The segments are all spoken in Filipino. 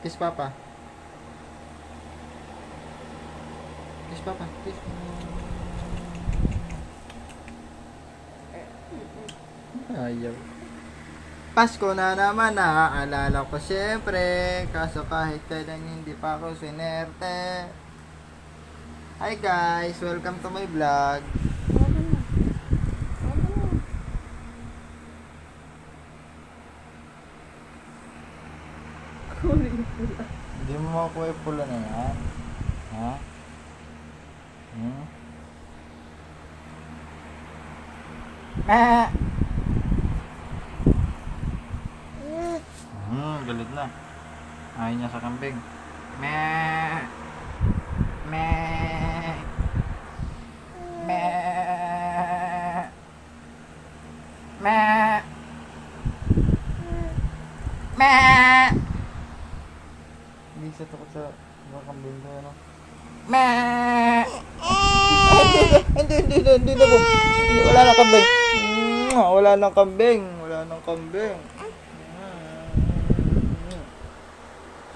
Kiss Papa. Kiss Papa. Kiss. Ayaw. Pasko na naman, naaalala ko syempre. Kaso kahit kailan hindi pa ako sinerte. Hi guys, welcome to my vlog. Hindi mo makuha yung pula na yan. Ha? Ah! Galit na. Ayaw niya sa kambing. Meh! Meh! Meh! Meh! Meh! Hindi siya takot sa mga kambing ko, ano? Meh! Hindi na po. Wala nang kambing. Wala nang kambing. Wala nang kambing.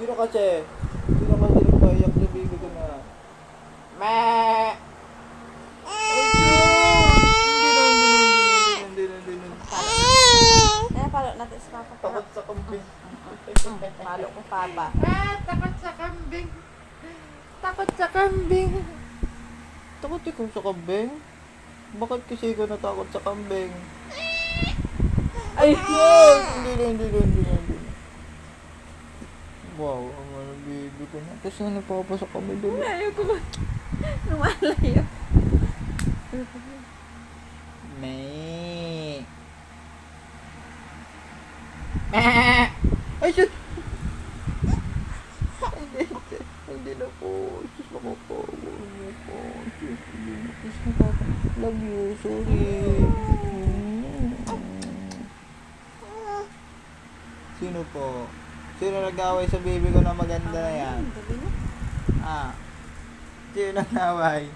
Sino kasi? Sino kasi nagpayak sa baby ko na? Meh! Palo natin sa papa. Takot sa kambing. Palo ko papa. Takot sa kambing. Takot sa kambing. Takot ikaw sa kambing? Bakit kasi ikaw natakot sa kambing? Ay! Hindi na. Wow, ang mga baby ko na. Tapos na napapasok kami doon. Ayaw ko ba? Lumalayo. May. Ay, shit! Hindi na po. Sus na po. Sus na po. Love you. Sorry. Sino po? Sino nag-away sa baby ko na maganda na yan? Sino nag-away?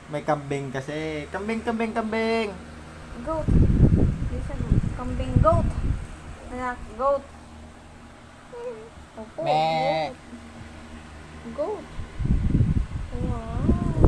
May kambing kasi. Kambing. Goat. Listen, kambing goat. Anak, goat. Opo, Meh. goat. Goat. Wow.